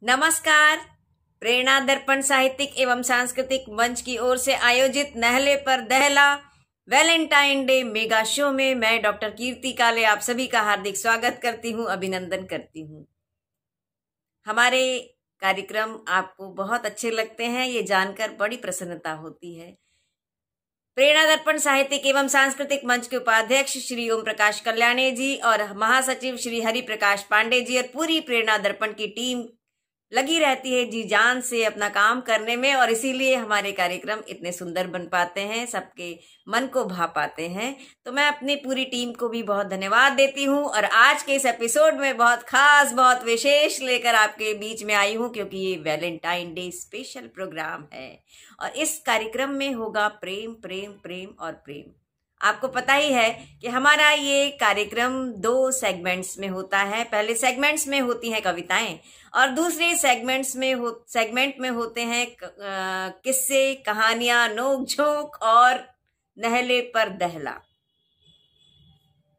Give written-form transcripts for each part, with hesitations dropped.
नमस्कार। प्रेरणा दर्पण साहित्यिक एवं सांस्कृतिक मंच की ओर से आयोजित नहले पर दहला वैलेंटाइन डे मेगा शो में मैं डॉक्टर कीर्ति काले आप सभी का हार्दिक स्वागत करती हूं, अभिनंदन करती हूं। हमारे कार्यक्रम आपको बहुत अच्छे लगते हैं, ये जानकर बड़ी प्रसन्नता होती है। प्रेरणा दर्पण साहित्यिक एवं सांस्कृतिक मंच के उपाध्यक्ष श्री ओम प्रकाश कल्याणी जी और महासचिव श्री हरि प्रकाश पांडे जी और पूरी प्रेरणा दर्पण की टीम लगी रहती है जी जान से अपना काम करने में, और इसीलिए हमारे कार्यक्रम इतने सुंदर बन पाते हैं, सबके मन को भा पाते हैं। तो मैं अपनी पूरी टीम को भी बहुत धन्यवाद देती हूं और आज के इस एपिसोड में बहुत खास, बहुत विशेष लेकर आपके बीच में आई हूं, क्योंकि ये वैलेंटाइन डे स्पेशल प्रोग्राम है और इस कार्यक्रम में होगा प्रेम प्रेम प्रेम और प्रेम। आपको पता ही है कि हमारा ये कार्यक्रम 2 सेगमेंट्स में होता है। पहले सेगमेंट्स में होती हैं कविताएं और दूसरे सेगमेंट में होते हैं किस्से, कहानियां, नोक झोंक और नहले पर दहला।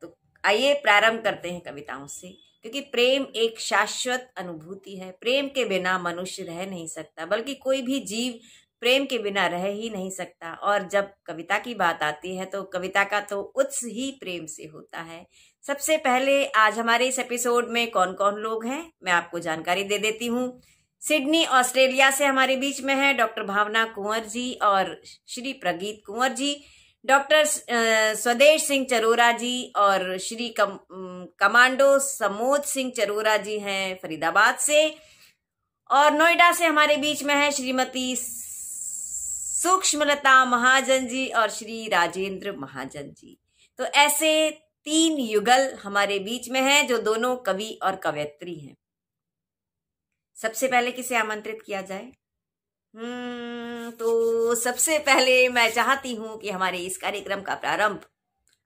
तो आइए प्रारंभ करते हैं कविताओं से, क्योंकि प्रेम एक शाश्वत अनुभूति है। प्रेम के बिना मनुष्य रह नहीं सकता, बल्कि कोई भी जीव प्रेम के बिना रह ही नहीं सकता। और जब कविता की बात आती है तो कविता का तो उत्स ही प्रेम से होता है। सबसे पहले आज हमारे इस एपिसोड में कौन कौन लोग हैं मैं आपको जानकारी दे देती हूँ। सिडनी ऑस्ट्रेलिया से हमारे बीच में है डॉक्टर भावना कुंवर जी और श्री प्रगीत कुंवर जी, डॉक्टर स्वदेश सिंह चरोरा जी और श्री कमांडो समोद सिंह चरोरा जी हैं फरीदाबाद से, और नोएडा से हमारे बीच में है श्रीमती सूक्ष्मलता महाजन जी और श्री राजेंद्र महाजन जी। तो ऐसे 3 युगल हमारे बीच में हैं जो दोनों कवि और कवयित्री हैं। सबसे पहले किसे आमंत्रित किया जाए? तो सबसे पहले मैं चाहती हूं कि हमारे इस कार्यक्रम का प्रारंभ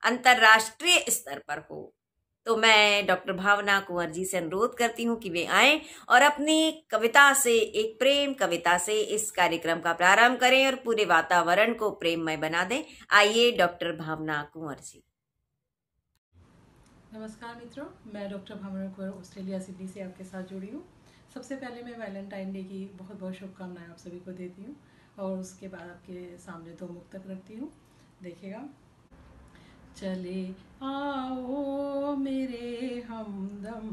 अंतर्राष्ट्रीय स्तर पर हो। तो मैं डॉक्टर भावना कुंवर जी से अनुरोध करती हूं कि वे आएं और अपनी कविता से, एक प्रेम कविता से इस कार्यक्रम का प्रारंभ करें और पूरे वातावरण को प्रेममय बना दें। आइए डॉक्टर भावना कुंवर जी। नमस्कार मित्रों, मैं डॉक्टर भावना कुंवर ऑस्ट्रेलिया सिडनी से आपके साथ जुड़ी हूँ। सबसे पहले मैं वैलेंटाइन डे की बहुत बहुत शुभकामनाएं आप सभी को देती हूँ और उसके बाद आपके सामने 2 मुक्तक रखती हूँ। देखिएगा। चले आओ मेरे हमदम,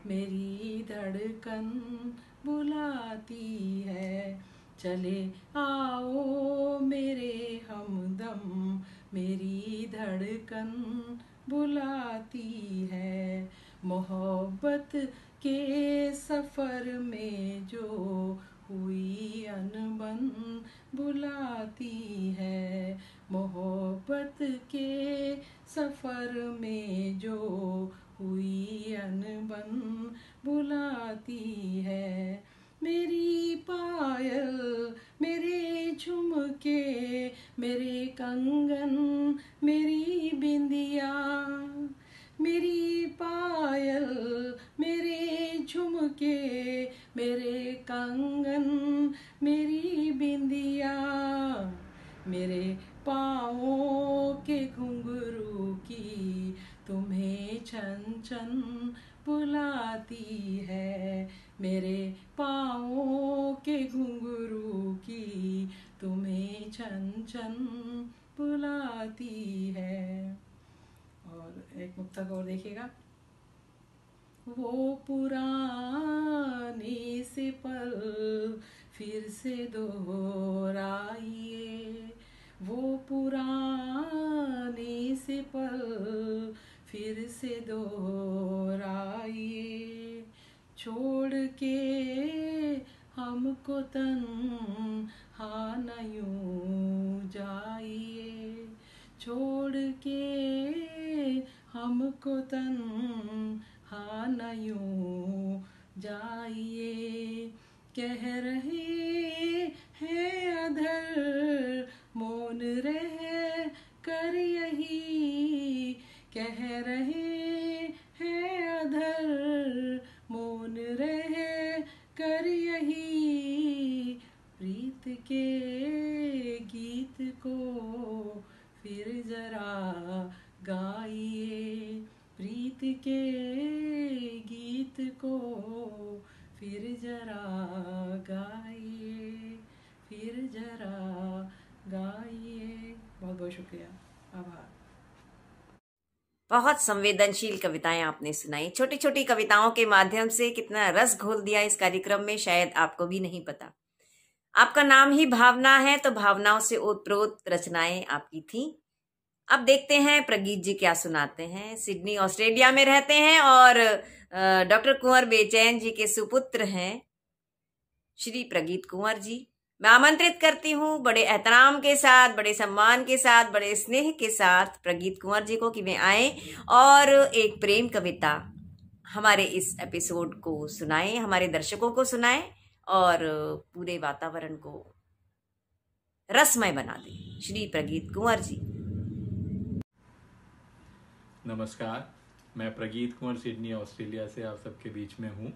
मेरी धड़कन बुलाती है। चले आओ मेरे हमदम, मेरी धड़कन बुलाती है। मोहब्बत के सफ़र में जो हुई अनबन बुलाती है। मोहब्बत के सफ़र में जो हुई अनबन बुलाती है। मेरी पायल, मेरे झुमके, मेरे कंगन, मेरी बिंदिया। मेरी पायल, मेरे झुमके, मेरे कंगन, मेरी बिंदिया। मेरे पाँवों के घुंघरू की तुम्हें छन छन बुलाती है। मेरे पाँवों के घुंघरू की तुम्हें छन छन बुलाती है। और एक मुक्तक और देखिएगा। वो पुराने से पल फिर से दोहराइए। वो पुराने से पल फिर से दोहराइए। छोड़ के हमको तन्हा न यूं जाइए। छोड़ के हमको तन्हा न यूं जाइए। कह रहे हैं अधर मौन रह कर यही। कह रहे हैं अधर मौन रह कर यही। प्रीत के गीत को फिर जरा गाइए। प्रीत के गीत को फिर जरा गाइए, फिर जरा गाइए। बहुत बहुत शुक्रिया, आभार। बहुत संवेदनशील कविताएं आपने सुनाई। छोटी छोटी कविताओं के माध्यम से कितना रस घोल दिया इस कार्यक्रम में, शायद आपको भी नहीं पता। आपका नाम ही भावना है, तो भावनाओं से ओतप्रोत रचनाएं आपकी थी। अब देखते हैं प्रगीत जी क्या सुनाते हैं। सिडनी ऑस्ट्रेलिया में रहते हैं और डॉक्टर कुंवर बेचैन जी के सुपुत्र हैं श्री प्रगीत कुंवर जी। मैं आमंत्रित करती हूँ बड़े एहतराम के साथ, बड़े सम्मान के साथ, बड़े स्नेह के साथ प्रगीत कुंवर जी को कि वे आए और एक प्रेम कविता हमारे इस एपिसोड को सुनाएं, हमारे दर्शकों को सुनाएं और पूरे वातावरण को रसमय बना दें। श्री प्रगीत कुंवर जी। नमस्कार, मैं प्रगीत कुंवर सिडनी ऑस्ट्रेलिया से आप सबके बीच में हूँ।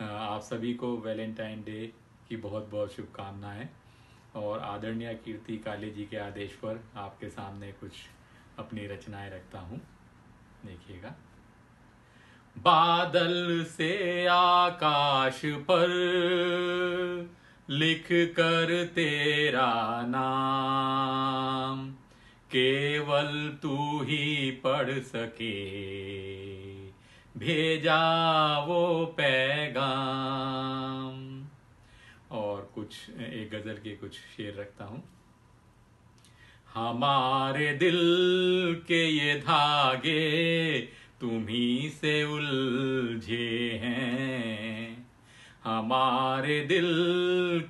आप सभी को वैलेंटाइन डे की बहुत बहुत शुभकामनाएं और आदरणीय कीर्ति काले जी के आदेश पर आपके सामने कुछ अपनी रचनाएं रखता हूँ। देखिएगा। बादल से आकाश पर लिख कर तेरा नाम, केवल तू ही पढ़ सके भेजा वो पैगाम। और कुछ एक गजल के कुछ शेर रखता हूँ। हमारे दिल के ये धागे तुम्ही से उलझे हैं, हमारे दिल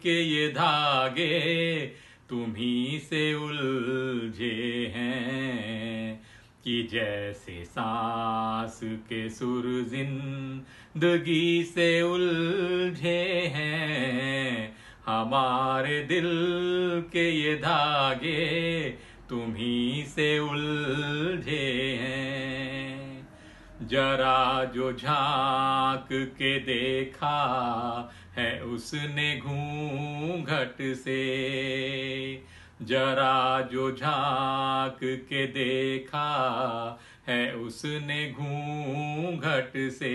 के ये धागे तुम्ही से उलझे हैं, कि जैसे सांस के सुर जिंदगी से उलझे हैं, हमारे दिल के ये धागे तुम्ही से उलझे हैं। जरा जो झांक के देखा है उसने घूंघट से, जरा जो झांक के देखा है उसने घूंघट से,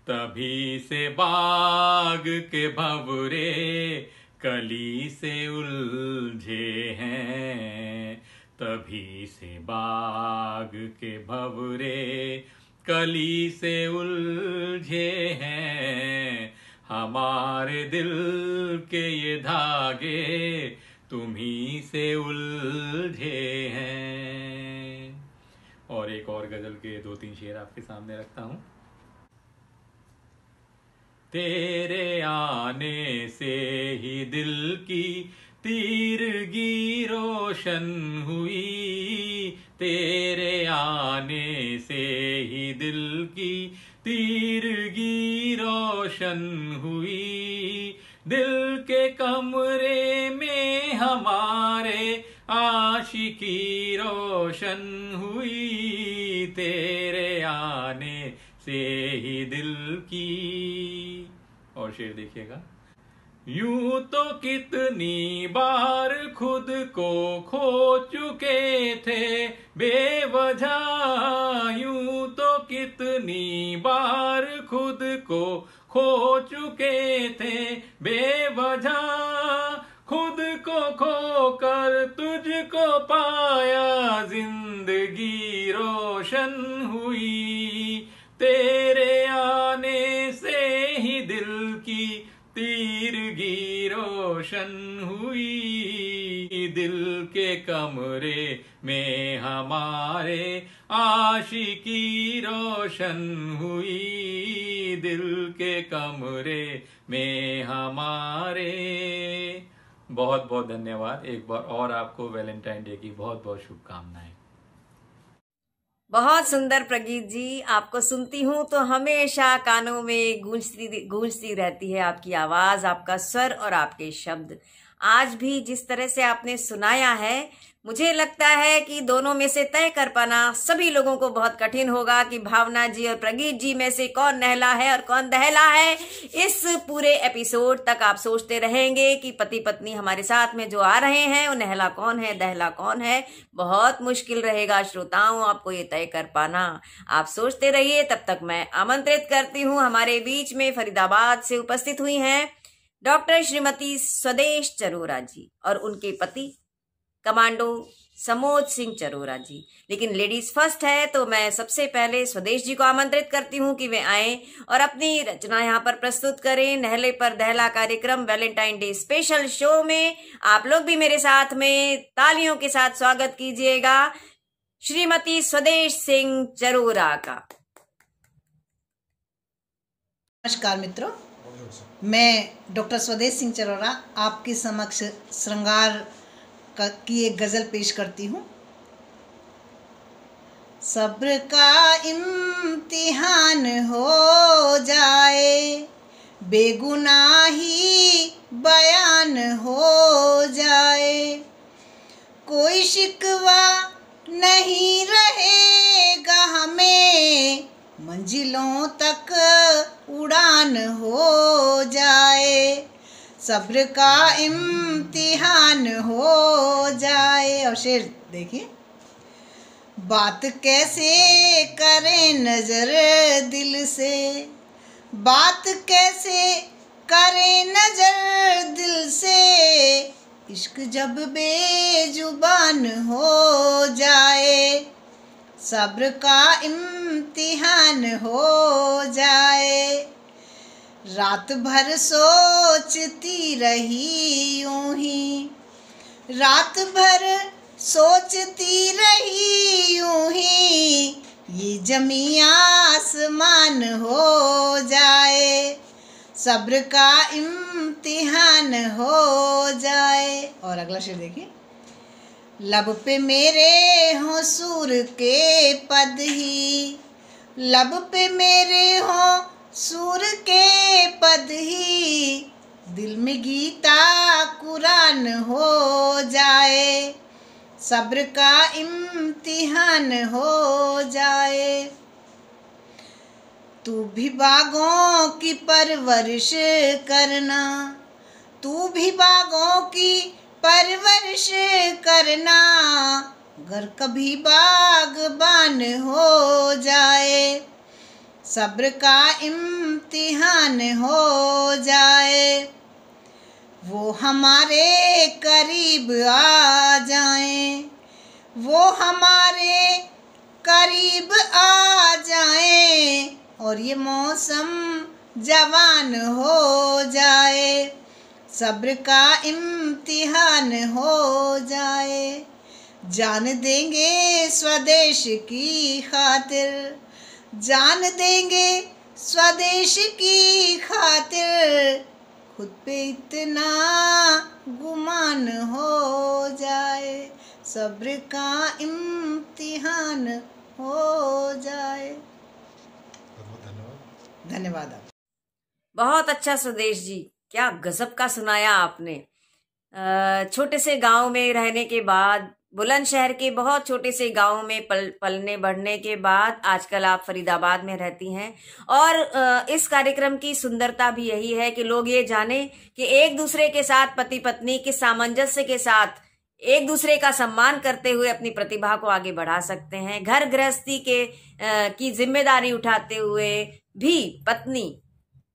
तभी से बाग के भंवरे कली से उलझे हैं, तभी से बाग के भंवरे कली से उलझे हैं, हमारे दिल के ये धागे तुम्ही से उलझे हैं। और एक और गजल के 2-3 शेर आपके सामने रखता हूं। तेरे आने से ही दिल की तीरगी रोशन हुई, तेरे आने से ही दिल की तीरगी रोशन हुई, दिल के कमरे में हमारे आशिकी रोशन हुई, तेरे आने से ही दिल की। और शेर देखिएगा। यूं तो कितनी बार खुद को खो चुके थे बेवजह, यूं तो कितनी बार खुद को खो चुके थे बेवजह, खुद को खोकर तुझको पाया जिंदगी रोशन हुई, तेरे आने से ही दिल की तीरगी रोशन हुई, दिल के कमरे में हमारे आशिकी रोशन हुई, दिल के कमरे में हमारे। बहुत बहुत धन्यवाद। एक बार और आपको वैलेंटाइन डे की बहुत बहुत शुभकामनाएं। बहुत सुंदर प्रगीत जी, आपको सुनती हूँ तो हमेशा कानों में गूंजती रहती है आपकी आवाज, आपका स्वर और आपके शब्द। आज भी जिस तरह से आपने सुनाया है मुझे लगता है कि दोनों में से तय कर पाना सभी लोगों को बहुत कठिन होगा कि भावना जी और प्रगीत जी में से कौन नहला है और कौन दहला है। इस पूरे एपिसोड तक आप सोचते रहेंगे कि पति पत्नी हमारे साथ में जो आ रहे हैं वो नहला कौन है, दहला कौन है। बहुत मुश्किल रहेगा श्रोताओं आपको ये तय कर पाना। आप सोचते रहिए, तब तक मैं आमंत्रित करती हूँ, हमारे बीच में फरीदाबाद से उपस्थित हुई हैं डॉक्टर श्रीमती स्वदेश चरोरा जी और उनके पति कमांडो समोद सिंह चरोरा जी। लेकिन लेडीज फर्स्ट है तो मैं सबसे पहले स्वदेश जी को आमंत्रित करती हूँ कि वे आए और अपनी रचना यहाँ पर प्रस्तुत करें। नहले पर दहला कार्यक्रम वैलेंटाइन डे स्पेशल शो में आप लोग भी मेरे साथ में तालियों के साथ स्वागत कीजिएगा श्रीमती स्वदेश सिंह चरोरा का। नमस्कार मित्रों, मैं डॉक्टर स्वदेश सिंह चरोरा आपके समक्ष श्रृंगार की एक गज़ल पेश करती हूँ। सब्र का इम्तिहान हो जाए, बेगुनाही बयान हो जाए, कोई शिकवा नहीं रहेगा हमें, मंजिलों तक उड़ान हो जाए, सब्र का इम्तिहान हो जाए। और शेर देखिए, बात कैसे करें नजर दिल से, बात कैसे करें नजर दिल से, इश्क जब बेजुबान हो जाए, सब्र का इम्तिहान हो जाए। रात भर सोचती रही यूं ही, रात भर सोचती रही यूं ही, ये जमी आसमान हो जाए, सब्र का इम्तिहान हो जाए। और अगला शेर देखिए, लब पे मेरे हों सूर के पद ही, लब पे मेरे हों सूर के पद ही, दिल में गीता कुरान हो जाए, सब्र का इम्तिहान हो जाए। तू भी बागों की परवरिश करना, तू भी बागों की परवरिश करना, अगर कभी बागबान हो जाए, सब्र का इम्तिहान हो जाए। वो हमारे करीब आ जाएं, वो हमारे करीब आ जाएं, और ये मौसम जवान हो जाए, सब्र का इम्तिहान हो जाए। जान देंगे स्वदेश की खातिर, जान देंगे स्वदेश की खातिर, खुद पे इतना गुमान हो जाए, सब्र का इम्तिहान हो जाए। धन्यवाद। बहुत अच्छा स्वदेश जी, क्या गजब का सुनाया आपने। छोटे से गांव में रहने के बाद, बुलंदशहर के बहुत छोटे से गांव में पलने बढ़ने के बाद आजकल आप फरीदाबाद में रहती हैं। और इस कार्यक्रम की सुंदरता भी यही है कि लोग ये जाने कि एक दूसरे के साथ पति पत्नी किस सामंजस्य के साथ एक दूसरे का सम्मान करते हुए अपनी प्रतिभा को आगे बढ़ा सकते हैं। घर गृहस्थी की जिम्मेदारी उठाते हुए भी पत्नी,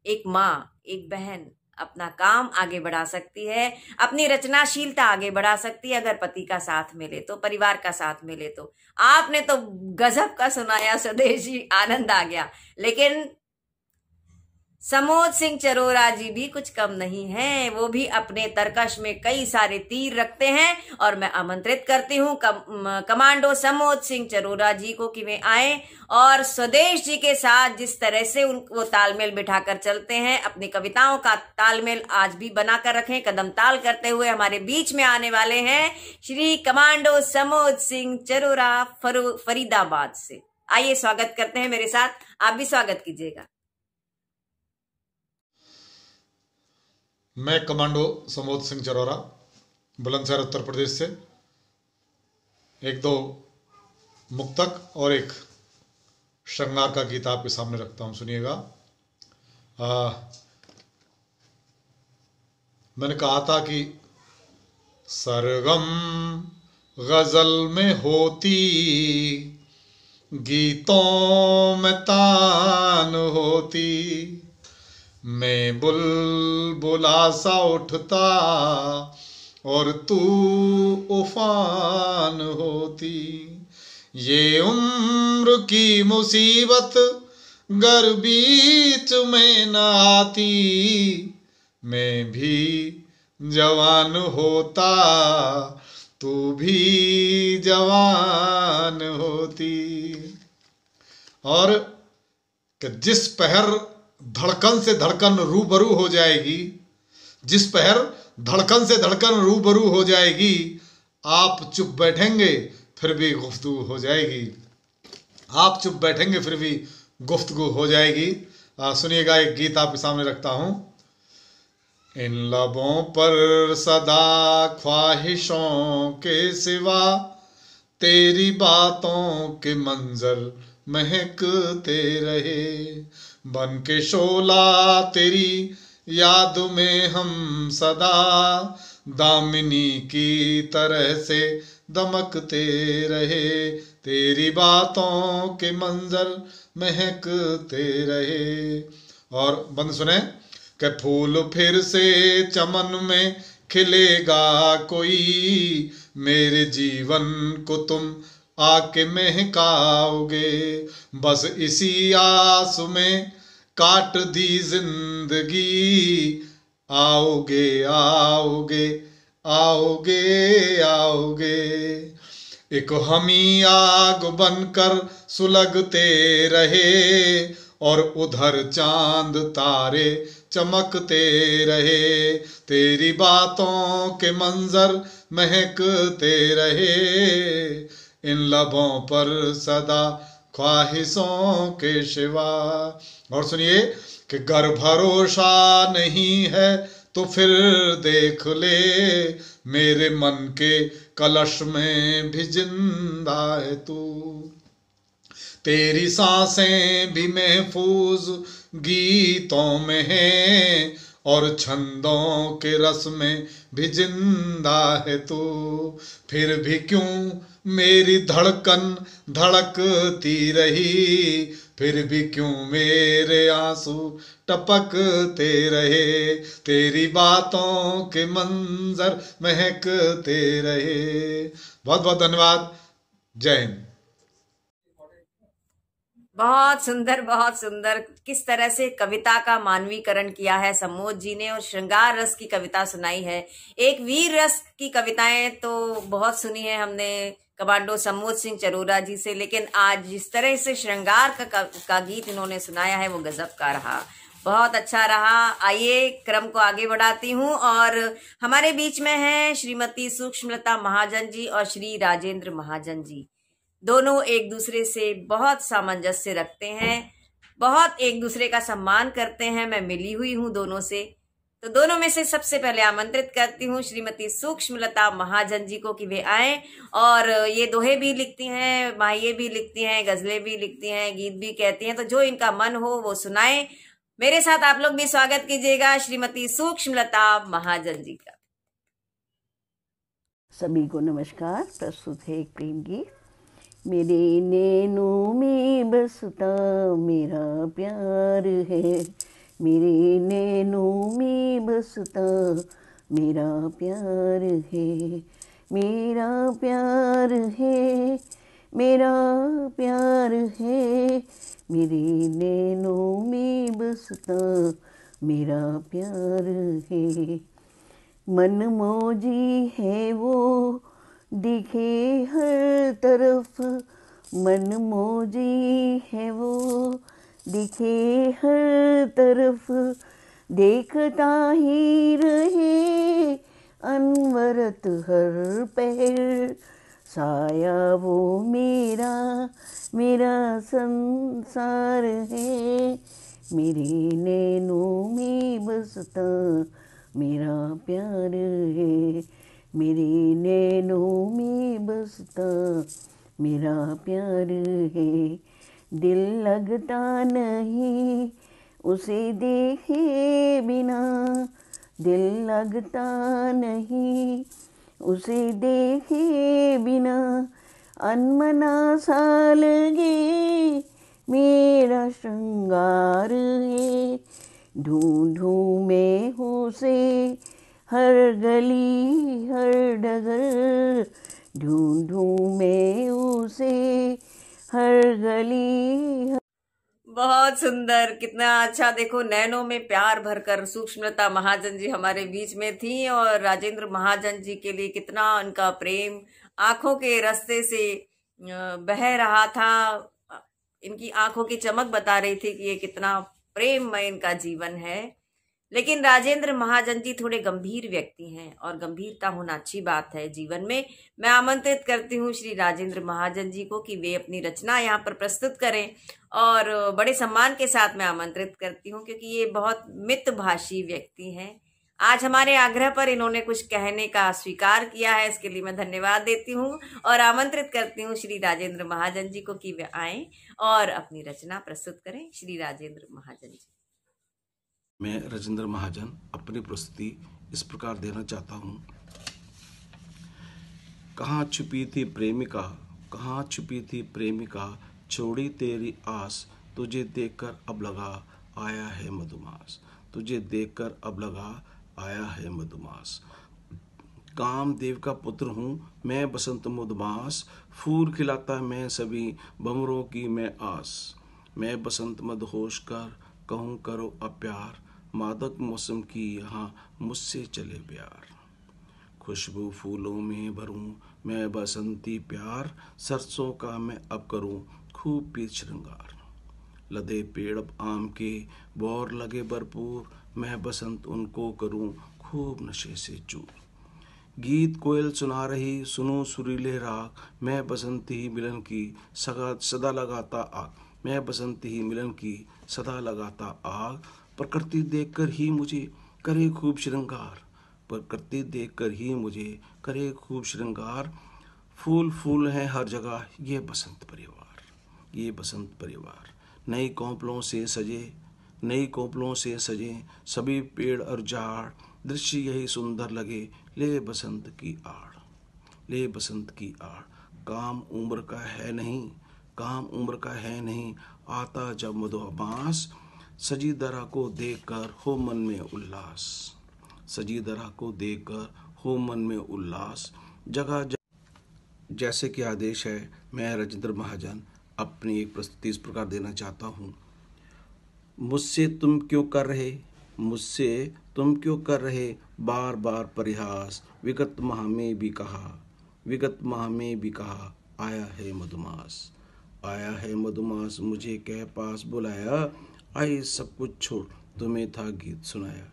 एक माँ, एक बहन अपना काम आगे बढ़ा सकती है, अपनी रचनाशीलता आगे बढ़ा सकती है, अगर पति का साथ मिले तो, परिवार का साथ मिले तो। आपने तो गजब का सुनाया स्वदेश जी, आनंद आ गया। लेकिन समोद सिंह चरोरा जी भी कुछ कम नहीं हैं, वो भी अपने तरकश में कई सारे तीर रखते हैं। और मैं आमंत्रित करती हूँ कमांडो समोद सिंह चरोरा जी को कि वे आए और स्वदेश जी के साथ जिस तरह से वो तालमेल बिठाकर चलते हैं, अपनी कविताओं का तालमेल आज भी बनाकर रखें। कदम ताल करते हुए हमारे बीच में आने वाले हैं श्री कमांडो समोद सिंह चरोरा फरीदाबाद से। आइए स्वागत करते हैं मेरे साथ, आप भी स्वागत कीजिएगा। मैं कमांडो समोद सिंह चरोरा बुलंदशहर उत्तर प्रदेश से एक दो मुक्तक और एक श्रृंगार का गीत आपके सामने रखता हूँ, सुनिएगा। मैंने कहा था कि सरगम गजल में होती, गीतों में तान होती, मैं बुलबुला सा उठता और तू उफान होती। ये उम्र की मुसीबत गर बीच में न आती, मैं भी जवान होता, तू भी जवान होती। और कि जिस पहर धड़कन से धड़कन रूबरू हो जाएगी, जिस पहर धड़कन से धड़कन रूबरू हो जाएगी, आप चुप बैठेंगे फिर भी गुफ्तगू हो जाएगी, आप चुप बैठेंगे फिर भी गुफ्तगू हो जाएगी। सुनिएगा, एक गीत आपके सामने रखता हूं। इन लबों पर सदा ख्वाहिशों के सिवा तेरी बातों के मंजर महकते रहे, बन के शोला तेरी याद में हम सदा दामिनी की तरह से दमकते रहे, तेरी बातों के मंजर महकते रहे। और बंद सुने कि फूल फिर से चमन में खिलेगा कोई, मेरे जीवन को तुम आके महकाओगे, बस इसी आस में काट दी जिंदगी, आओगे आओगे आओगे आओगे। एक हमी आग बनकर सुलगते रहे और उधर चांद तारे चमकते रहे, तेरी बातों के मंजर महकते रहे, इन लबों पर सदा ख्वाहिशों के सिवा। और सुनिए कि गर भरोसा नहीं है तो फिर देख ले, मेरे मन के कलश में भी जिंदा है तू, तेरी सांसें भी महफूज गीतों में है और छंदों के रस में भी जिंदा है तू, फिर भी क्यों मेरी धड़कन धड़कती रही, फिर भी क्यों मेरे आंसू टपकते रहे, तेरी बातों के मंजर महकते रहे। बहुत बहुत धन्यवाद। जय हिंद। बहुत सुंदर, बहुत सुंदर। किस तरह से कविता का मानवीकरण किया है सम्मोद जी ने और श्रृंगार रस की कविता सुनाई है। एक वीर रस की कविताएं तो बहुत सुनी है हमने कमांडो सम्मोद सिंह चरोरा जी से, लेकिन आज जिस तरह से श्रृंगार का गीत इन्होंने सुनाया है वो गजब का रहा, बहुत अच्छा रहा। आइए क्रम को आगे बढ़ाती हूँ और हमारे बीच में है श्रीमती सूक्ष्मलता महाजन जी और श्री राजेंद्र महाजन जी। दोनों एक दूसरे से बहुत सामंजस्य रखते हैं, बहुत एक दूसरे का सम्मान करते हैं। मैं मिली हुई हूँ दोनों से, तो दोनों में से सबसे पहले आमंत्रित करती हूँ श्रीमती सूक्ष्मलता महाजन जी को कि वे आए। और ये दोहे भी लिखती हैं, माहिए भी लिखती हैं, गजलें भी लिखती हैं, गीत भी कहती हैं, तो जो इनका मन हो वो सुनाए। मेरे साथ आप लोग भी स्वागत कीजिएगा श्रीमती सूक्ष्मलता महाजन जी का। सभी को नमस्कार। प्रस्तुत है एक प्रेम गीत। मेरे नैनों में बसता मेरा प्यार है, मेरे नैनों में बसता मेरा प्यार है, मेरा प्यार है, मेरा प्यार है, मेरे नैनों में बसता मेरा प्यार है। मनमौजी है वो दिखे हर तरफ, मनमौजी है वो दिखे हर तरफ, देखता ही रहे अनवरत हर पहर, साया वो मेरा मेरा संसार है, मेरे नैनों में बसता मेरा प्यार है, मेरे नैनों में बसता मेरा प्यार है, दिल लगता नहीं उसे देखे बिना, दिल लगता नहीं उसे देखे बिना, अनमना सा लगे मेरा श्रृंगार है, ढूंढूं मैं उसे हर गली हर डगर, ढूंढूं मैं उसे हर गली हर... बहुत सुंदर, कितना अच्छा। देखो, नैनों में प्यार भरकर सूक्ष्मलता महाजन जी हमारे बीच में थी और राजेंद्र महाजन जी के लिए कितना उनका प्रेम आंखों के रास्ते से बह रहा था। इनकी आंखों की चमक बता रही थी कि ये कितना प्रेममय इनका जीवन है। लेकिन राजेंद्र महाजन जी थोड़े गंभीर व्यक्ति हैं और गंभीरता होना अच्छी बात है जीवन में। मैं आमंत्रित करती हूँ श्री राजेंद्र महाजन जी को कि वे अपनी रचना यहाँ पर प्रस्तुत करें और बड़े सम्मान के साथ मैं आमंत्रित करती हूँ, क्योंकि ये बहुत मितभाषी व्यक्ति हैं। आज हमारे आग्रह पर इन्होंने कुछ कहने का स्वीकार किया है, इसके लिए मैं धन्यवाद देती हूँ और आमंत्रित करती हूँ श्री राजेंद्र महाजन जी को कि वे आएं और अपनी रचना प्रस्तुत करें। श्री राजेंद्र महाजन जी। मैं राजेंद्र महाजन अपनी प्रस्तुति इस प्रकार देना चाहता हूँ। कहाँ छुपी थी प्रेमिका, कहाँ छुपी थी प्रेमिका, छोड़ी तेरी आस, तुझे देखकर अब लगा आया है मधुमास, तुझे देखकर अब लगा आया है मधुमास। कामदेव का पुत्र हूँ मैं बसंत मधुमास, फूल खिलाता मैं सभी भंवरों की मैं आस। मैं बसंत मदहोश कर कहूँ करो अब प्यार, मादक मौसम की यहाँ मुझसे चले प्यार। खुशबू फूलों में भरूं मैं बसंती प्यार, सरसों का मैं अब करूं खूब पीत श्रृंगार। लदे पेड़ अब आम के बौर लगे भरपूर, मैं बसंत उनको करूं खूब नशे से चूर। गीत कोयल सुना रही सुनो सुरीले राग, मैं बसंती ही मिलन की सदा लगाता आग, मैं बसंती ही मिलन की सदा लगाता आग। प्रकृति देखकर ही मुझे करे खूब श्रृंगार, प्रकृति देखकर ही मुझे करे खूब श्रृंगार। फूल फूल हैं हर जगह ये बसंत परिवार, ये बसंत परिवार। नई कोपलों से सजे, नई कोपलों से सजे सभी पेड़ और झाड़, दृश्य यही सुंदर लगे ले बसंत की आड़, ले बसंत की आड़। काम उम्र का है नहीं, काम उम्र का है नहीं, आता जब मधुमास, सजी दरा को देखकर हो मन में उल्लास, सजी दरा को देखकर हो मन में उल्लास। जगह जैसे कि आदेश है, मैं राजेंद्र महाजन अपनी एक प्रस्तुति इस प्रकार देना चाहता हूँ। मुझसे तुम क्यों कर रहे, मुझसे तुम क्यों कर रहे बार बार परिहास, विगत माह में भी कहा, विगत माह में भी कहा आया है मधुमास, आया है मधुमास मुझे कह पास बुलाया। आई सब कुछ छोड़ तुम्हें था गीत सुनाया,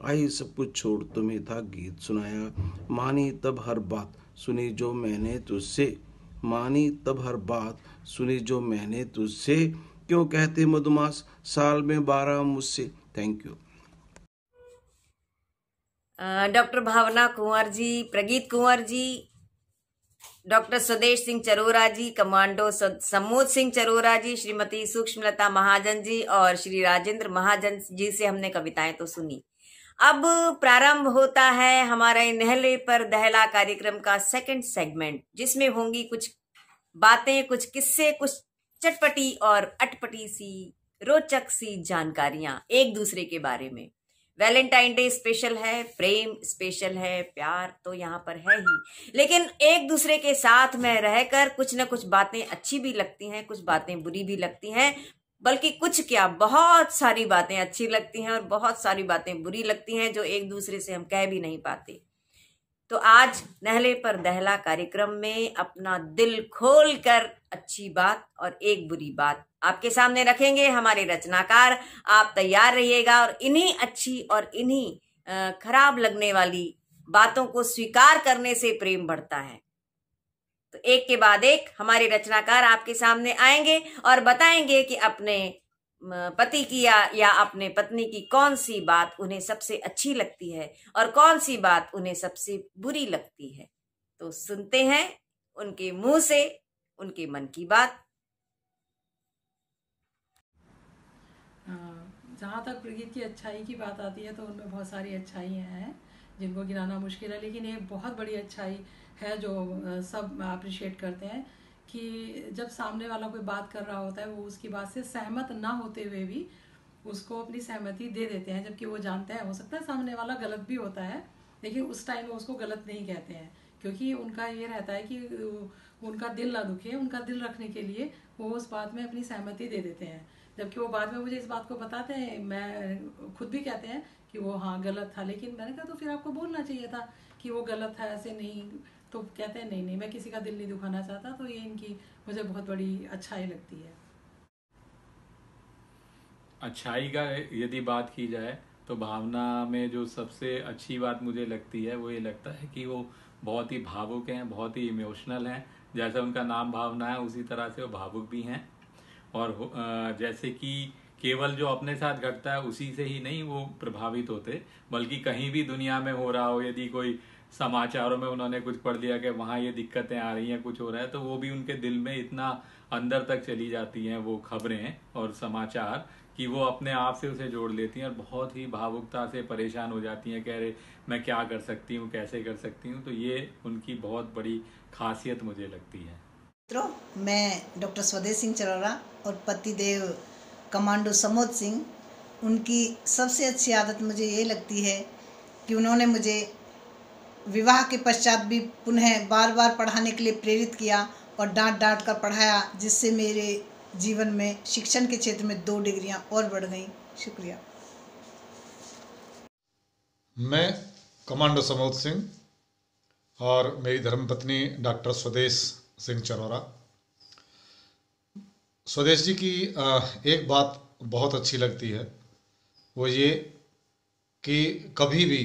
आई सब कुछ छोड़ तुम्हें था गीत सुनाया। मानी तब हर बात सुनी जो मैंने तुझसे, मानी तब हर बात सुनी जो मैंने तुझसे, क्यों कहते मधुमास साल में 12 मुझसे। Thank you. Doctor Bhavna Kunwar ji, Prageet Kunwar ji, doctor Swadesh Singh Charora ji, commando Samod Singh Charora ji, Shrimati Sukshmalata Mahajan ji और श्री राजेंद्र महाजन जी से हमने कविताएं तो सुनी। अब प्रारंभ होता है हमारा नहले पर दहला कार्यक्रम का सेकंड सेगमेंट, जिसमें होंगी कुछ बातें, कुछ किस्से, कुछ चटपटी और अटपटी सी रोचक सी जानकारियां एक दूसरे के बारे में। वैलेंटाइन डे स्पेशल है, प्रेम स्पेशल है, प्यार तो यहाँ पर है ही, लेकिन एक दूसरे के साथ में रहकर कुछ न कुछ बातें अच्छी भी लगती हैं, कुछ बातें बुरी भी लगती हैं, बल्कि कुछ क्या बहुत सारी बातें अच्छी लगती हैं और बहुत सारी बातें बुरी लगती हैं जो एक दूसरे से हम कह भी नहीं पाते। तो आज नहले पर दहला कार्यक्रम में अपना दिल खोल कर अच्छी बात और एक बुरी बात आपके सामने रखेंगे हमारे रचनाकार। आप तैयार रहिएगा और इन्हीं अच्छी और इन्हीं खराब लगने वाली बातों को स्वीकार करने से प्रेम बढ़ता है। तो एक के बाद एक हमारे रचनाकार आपके सामने आएंगे और बताएंगे कि अपने पति की या अपने पत्नी की कौन सी बात उन्हें सबसे अच्छी लगती है और कौन सी बात उन्हें सबसे बुरी लगती है। तो सुनते हैं उनके मुंह से उनके मन की बात। जहाँ तक प्रगीत की अच्छाई की बात आती है तो उनमें बहुत सारी अच्छाइयाँ हैं जिनको गिनाना मुश्किल है, लेकिन एक बहुत बड़ी अच्छाई है जो सब अप्रिशिएट करते हैं कि जब सामने वाला कोई बात कर रहा होता है वो उसकी बात से सहमत ना होते हुए भी उसको अपनी सहमति दे देते हैं, जबकि वो जानते हैं हो सकता है सामने वाला गलत भी होता है, लेकिन उस टाइम वो उसको गलत नहीं कहते हैं क्योंकि उनका ये रहता है कि उनका दिल ना दुखे, उनका दिल रखने के लिए वो उस बात में अपनी सहमति दे देते हैं। जबकि वो बाद में मुझे इस बात को बताते हैं, मैं खुद भी कहते हैं कि वो हाँ गलत था, लेकिन मैंने कहा तो फिर आपको बोलना चाहिए था कि वो गलत था, ऐसे नहीं। तो कहते हैं नहीं मैं किसी का दिल नहीं दुखाना चाहता। तो ये इनकी मुझे बहुत बड़ी अच्छाई लगती है। अच्छाई का यदि बात की जाए तो भावना में जो सबसे अच्छी बात मुझे लगती है वो ये लगता है कि वो बहुत ही भावुक हैं, बहुत ही इमोशनल हैं। जैसा उनका नाम भावना है उसी तरह से वो भावुक भी हैं। और जैसे कि केवल जो अपने साथ घटता है उसी से ही नहीं वो प्रभावित होते, बल्कि कहीं भी दुनिया में हो रहा हो, यदि कोई समाचारों में उन्होंने कुछ पढ़ लिया कि वहाँ ये दिक्कतें आ रही हैं, कुछ हो रहा है, तो वो भी उनके दिल में इतना अंदर तक चली जाती हैं वो खबरें और समाचार कि वो अपने आप से उसे जोड़ लेती हैं और बहुत ही भावुकता से परेशान हो जाती हैं, कह रहे मैं क्या कर सकती हूँ, कैसे कर सकती हूँ। तो ये उनकी बहुत बड़ी खासियत मुझे लगती है। मित्रों, मैं डॉक्टर स्वदेश सिंह चरोरा और पतिदेव कमांडो समोद सिंह, उनकी सबसे अच्छी आदत मुझे ये लगती है कि उन्होंने मुझे विवाह के पश्चात भी पुनः बार बार पढ़ाने के लिए प्रेरित किया और डांट डांट कर पढ़ाया, जिससे मेरे जीवन में शिक्षण के क्षेत्र में 2 डिग्रियां और बढ़ गईं। शुक्रिया। मैं कमांडो समोद सिंह और मेरी धर्मपत्नी डॉक्टर स्वदेश सिंह चरोरा। स्वदेश जी की एक बात बहुत अच्छी लगती है, वो ये कि कभी भी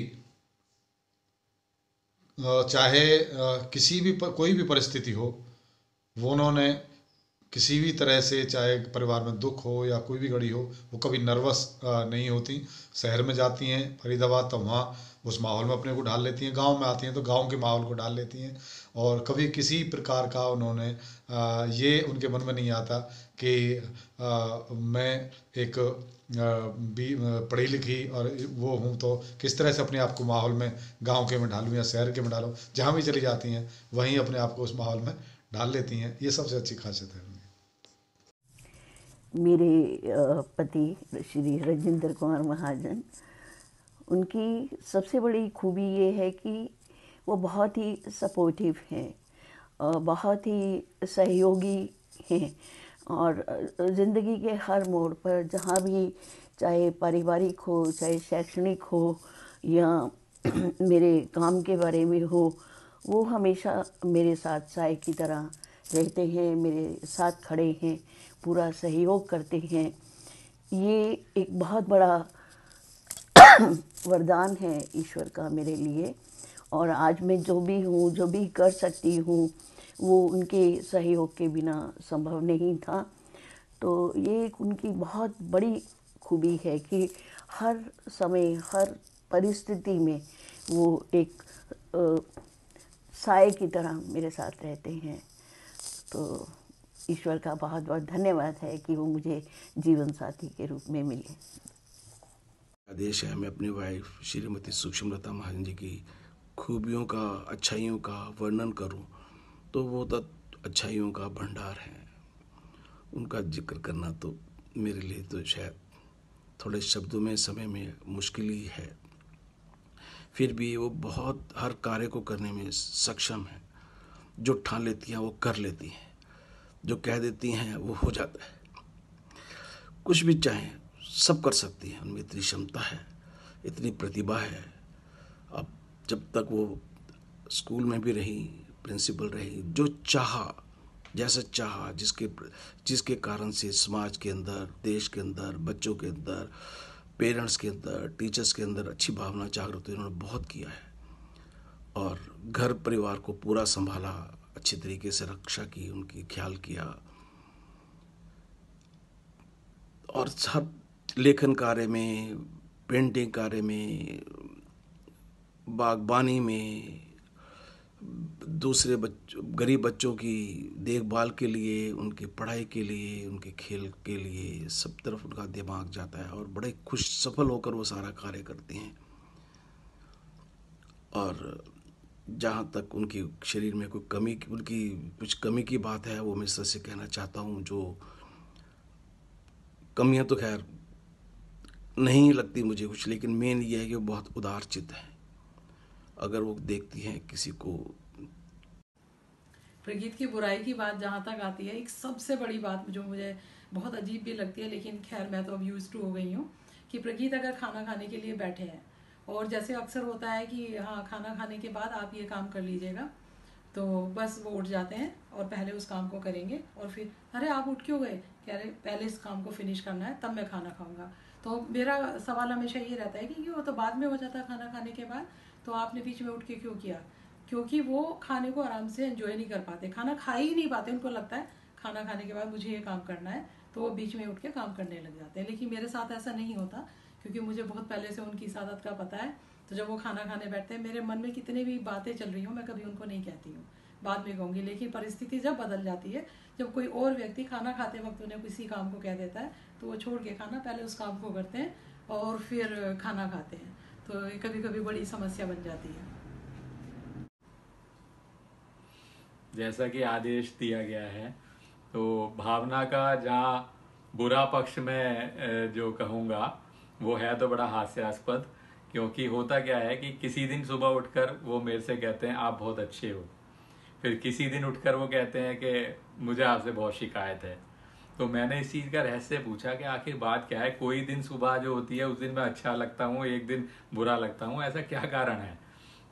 चाहे किसी भी कोई भी परिस्थिति हो, वो उन्होंने किसी भी तरह से, चाहे परिवार में दुख हो या कोई भी घड़ी हो, वो कभी नर्वस नहीं होती। शहर में जाती हैं फरीदाबाद तो वहाँ उस माहौल में अपने को ढाल लेती हैं, गांव में आती हैं तो गांव के माहौल को डाल लेती हैं, और कभी किसी प्रकार का उन्होंने ये उनके मन में नहीं आता कि मैं एक पढ़ी लिखी और वो हूँ तो किस तरह से अपने आप को माहौल में गांव के में ढालूँ या शहर के में डालूँ। जहाँ भी चली जाती हैं वहीं अपने आप को उस माहौल में डाल लेती हैं। ये सबसे अच्छी खासियत है उनकी। मेरे पति श्री राजेंद्र कुमार महाजन, उनकी सबसे बड़ी खूबी ये है कि वो बहुत ही सपोर्टिव हैं, बहुत ही सहयोगी हैं और ज़िंदगी के हर मोड़ पर, जहाँ भी, चाहे पारिवारिक हो, चाहे शैक्षणिक हो या मेरे काम के बारे में हो, वो हमेशा मेरे साथ साय की तरह रहते हैं, मेरे साथ खड़े हैं, पूरा सहयोग करते हैं। ये एक बहुत बड़ा वरदान है ईश्वर का मेरे लिए, और आज मैं जो भी हूँ, जो भी कर सकती हूँ, वो उनके सहयोग के बिना संभव नहीं था। तो ये एक उनकी बहुत बड़ी खूबी है कि हर समय, हर परिस्थिति में वो एक साय की तरह मेरे साथ रहते हैं। तो ईश्वर का बहुत बहुत धन्यवाद है कि वो मुझे जीवन साथी के रूप में मिले। आदेश है मैं अपनी वाइफ श्रीमती सूक्ष्मलता महाजन जी की खूबियों का, अच्छाइयों का वर्णन करूं तो वो तो अच्छाइयों का भंडार है। उनका जिक्र करना तो मेरे लिए तो शायद थोड़े शब्दों में, समय में मुश्किल ही है। फिर भी वो बहुत हर कार्य को करने में सक्षम है। जो ठान लेती हैं वो कर लेती हैं, जो कह देती हैं वो हो जाता है। कुछ भी चाहें सब कर सकती हैं, उनमें इतनी क्षमता है, इतनी प्रतिभा है। अब जब तक वो स्कूल में भी रही, प्रिंसिपल रही, जो चाहा, जैसा चाहा, जिसके कारण से समाज के अंदर, देश के अंदर, बच्चों के अंदर, पेरेंट्स के अंदर, टीचर्स के अंदर अच्छी भावना जागृत हुई, उन्होंने बहुत किया है। और घर परिवार को पूरा संभाला, अच्छी तरीके से रक्षा की, उनकी ख्याल किया। और सब लेखन कार्य में, पेंटिंग कार्य में, बागबानी में, दूसरे गरीब बच्चों की देखभाल के लिए, उनकी पढ़ाई के लिए, उनके खेल के लिए, सब तरफ उनका दिमाग जाता है और बड़े खुश सफल होकर वो सारा कार्य करते हैं। और जहाँ तक उनकी शरीर में कोई कमी, उनकी कुछ कमी की बात है, वो मैं सच से कहना चाहता हूँ। जो कमियाँ तो खैर नहीं लगती मुझे कुछ, लेकिन मेन ये है कि वो बहुत उदार चित्त है। अगर वो देखती हैं किसी को। प्रगीत की बुराई की बात जहाँ तक आती है, एक सबसे बड़ी बात जो मुझे बहुत अजीब भी लगती है, लेकिन खैर मैं तो अब यूज टू हो गई हूँ, कि प्रगीत अगर खाना खाने के लिए बैठे हैं और जैसे अक्सर होता है कि हाँ खाना खाने के बाद आप ये काम कर लीजिएगा, तो बस वो उठ जाते हैं और पहले उस काम को करेंगे और फिर अरे आप उठ क्यों गए, कह रहे पहले इस काम को फिनिश करना है तब मैं खाना खाऊंगा। तो मेरा सवाल हमेशा ये रहता है कि वो तो बाद में हो जाता है खाना खाने के बाद, तो आपने बीच में उठ के क्यों किया? क्योंकि वो खाने को आराम से एंजॉय नहीं कर पाते, खाना खा ही नहीं पाते। उनको लगता है खाना खाने के बाद मुझे ये काम करना है, तो वो बीच में उठ के काम करने लग जाते हैं। लेकिन मेरे साथ ऐसा नहीं होता, क्योंकि मुझे बहुत पहले से उनकी इस आदत का पता है। तो जब वो खाना खाने बैठते हैं, मेरे मन में कितने भी बातें चल रही हूँ, मैं कभी उनको नहीं कहती हूँ, बाद में कहूँगी। लेकिन परिस्थिति जब बदल जाती है, जब कोई और व्यक्ति खाना खाते वक्त उन्हें किसी काम को कह देता है, तो वो छोड़ के खाना पहले उस काम को करते हैं और फिर खाना खाते हैं। तो कभी कभी बड़ी समस्या बन जाती है। जैसा कि आदेश दिया गया है, तो भावना का जहाँ बुरा पक्ष में जो कहूँगा वो है तो बड़ा हास्यास्पद। क्योंकि होता क्या है कि किसी दिन सुबह उठकर वो मेरे से कहते हैं आप बहुत अच्छे हो, फिर किसी दिन उठकर वो कहते हैं कि मुझे आपसे बहुत शिकायत है। तो मैंने इस चीज़ का रहस्य पूछा कि आखिर बात क्या है, कोई दिन सुबह जो होती है उस दिन मैं अच्छा लगता हूँ, एक दिन बुरा लगता हूँ, ऐसा क्या कारण है?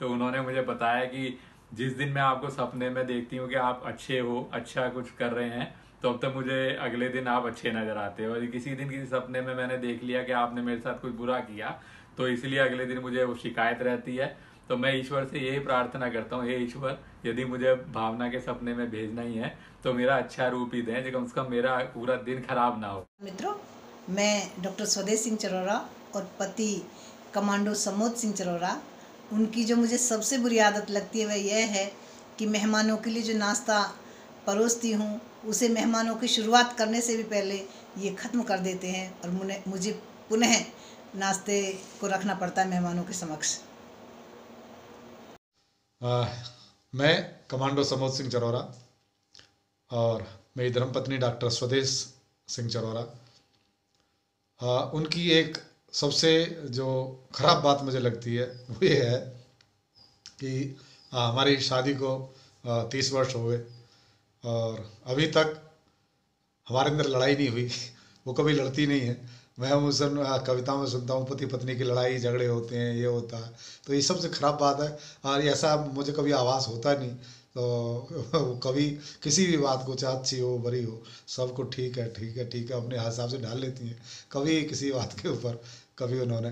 तो उन्होंने मुझे बताया कि जिस दिन मैं आपको सपने में देखती हूँ कि आप अच्छे हो, अच्छा कुछ कर रहे हैं, तो अब तक मुझे अगले दिन आप अच्छे नजर आते हो। और किसी दिन किसी सपने में मैंने देख लिया कि आपने मेरे साथ कुछ बुरा किया, तो इसलिए अगले दिन मुझे वो शिकायत रहती है। तो मैं ईश्वर से यही प्रार्थना करता हूँ, हे ईश्वर, यदि मुझे भावना के सपने में भेजना ही है तो मेरा अच्छा रूप ही दें, जो कम से कम मेरा पूरा दिन खराब ना हो। मित्रों, मैं डॉक्टर स्वदेश सिंह चरोरा और पति कमांडो समोद सिंह चरोरा, उनकी जो मुझे सबसे बुरी आदत लगती है वह यह है कि मेहमानों के लिए जो नाश्ता परोसती हूँ उसे मेहमानों की शुरुआत करने से भी पहले ये ख़त्म कर देते हैं और मुझे पुनः नाश्ते को रखना पड़ता है मेहमानों के समक्ष। मैं कमांडो समोद सिंह चरोरा और मेरी धर्मपत्नी डॉक्टर स्वदेश सिंह चरोरा, उनकी एक सबसे जो ख़राब बात मुझे लगती है वो ये है कि हमारी शादी को 30 वर्ष हो गए और अभी तक हमारे अंदर लड़ाई नहीं हुई। वो कभी लड़ती नहीं है। मैं उस कविताओं में सुनता हूँ पति पत्नी की लड़ाई झगड़े होते हैं, ये होता है, तो ये सबसे ख़राब बात है। और ऐसा मुझे कभी आभास होता नहीं, तो कभी किसी भी बात को चाहे अच्छी हो बुरी हो, सबको ठीक है ठीक है ठीक है अपने हिसाब से ढाल लेती हैं। कभी किसी बात के ऊपर कभी उन्होंने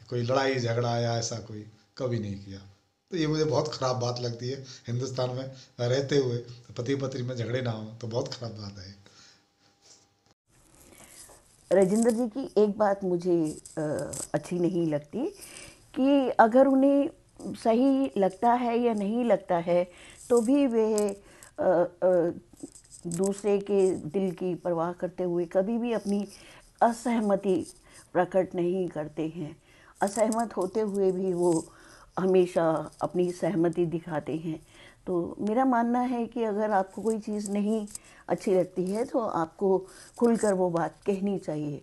कोई लड़ाई झगड़ा या ऐसा कोई कभी नहीं किया। तो ये मुझे बहुत ख़राब बात लगती है। हिंदुस्तान में रहते हुए पति पत्नी में झगड़े ना हो तो बहुत ख़राब बात है। राजेंद्र जी की एक बात मुझे अच्छी नहीं लगती कि अगर उन्हें सही लगता है या नहीं लगता है तो भी वे दूसरे के दिल की परवाह करते हुए कभी भी अपनी असहमति प्रकट नहीं करते हैं। असहमत होते हुए भी वो हमेशा अपनी सहमति दिखाते हैं। तो मेरा मानना है कि अगर आपको कोई चीज़ नहीं अच्छी लगती है तो आपको खुलकर वो बात कहनी चाहिए,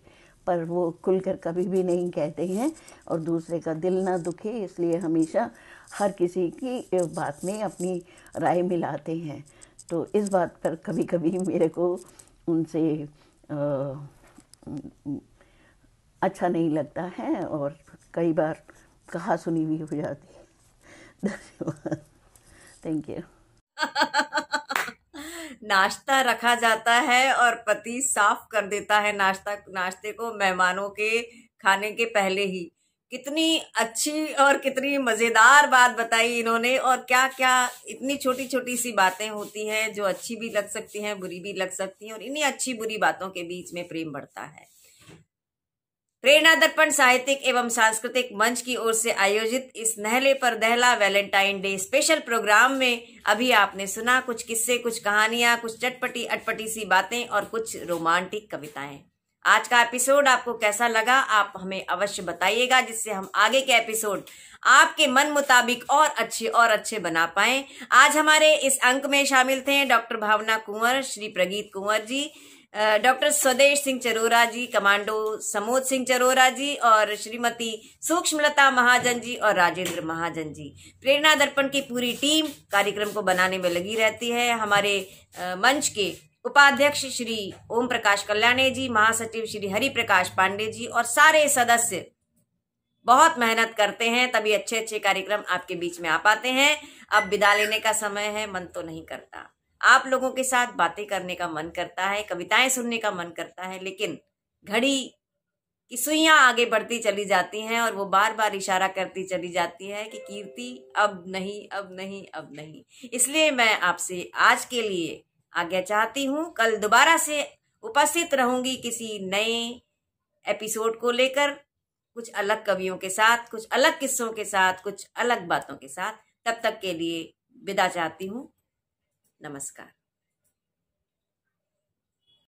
पर वो खुलकर कभी भी नहीं कहते हैं और दूसरे का दिल ना दुखे इसलिए हमेशा हर किसी की बात में अपनी राय मिलाते हैं। तो इस बात पर कभी कभी मेरे को उनसे अच्छा नहीं लगता है और कई बार कहा सुनी भी हो जाती है। धन्यवाद, थैंक यू। नाश्ता रखा जाता है और पति साफ कर देता है नाश्ते को मेहमानों के खाने के पहले ही। कितनी अच्छी और कितनी मजेदार बात बताई इन्होंने, और क्या क्या इतनी छोटी छोटी सी बातें होती हैं जो अच्छी भी लग सकती हैं, बुरी भी लग सकती हैं, और इन्हीं अच्छी बुरी बातों के बीच में प्रेम बढ़ता है। प्रेरणा दर्पण साहित्यिक एवं सांस्कृतिक मंच की ओर से आयोजित इस नहले पर दहला वैलेंटाइन डे स्पेशल प्रोग्राम में अभी आपने सुना कुछ किस्से, कुछ कहानियां, कुछ चटपटी अटपटी सी बातें और कुछ रोमांटिक कविताएं। आज का एपिसोड आपको कैसा लगा आप हमें अवश्य बताइएगा, जिससे हम आगे के एपिसोड आपके मन मुताबिक और अच्छे बना पाएं। आज हमारे इस अंक में शामिल थे डॉक्टर भावना कुंवर, श्री प्रगीत कुंवर जी, डॉक्टर स्वदेश सिंह चरोरा जी, कमांडो समोद सिंह चरोरा जी, और श्रीमती सूक्ष्मलता महाजन जी और राजेंद्र महाजन जी। प्रेरणा दर्पण की पूरी टीम कार्यक्रम को बनाने में लगी रहती है। हमारे मंच के उपाध्यक्ष श्री ओम प्रकाश कल्याणे जी, महासचिव श्री हरि प्रकाश पांडे जी और सारे सदस्य बहुत मेहनत करते हैं, तभी अच्छे कार्यक्रम आपके बीच में आ पाते हैं। अब विदा लेने का समय है, मन तो नहीं करता, आप लोगों के साथ बातें करने का मन करता है, कविताएं सुनने का मन करता है, लेकिन घड़ी की सुइयां आगे बढ़ती चली जाती हैं और वो बार बार इशारा करती चली जाती है कि कीर्ति अब नहीं, अब नहीं, अब नहीं। इसलिए मैं आपसे आज के लिए आज्ञा चाहती हूँ। कल दोबारा से उपस्थित रहूंगी किसी नए एपिसोड को लेकर, कुछ अलग कवियों के साथ, कुछ अलग किस्सों के साथ, कुछ अलग बातों के साथ। तब तक के लिए विदा चाहती हूँ। नमस्कार।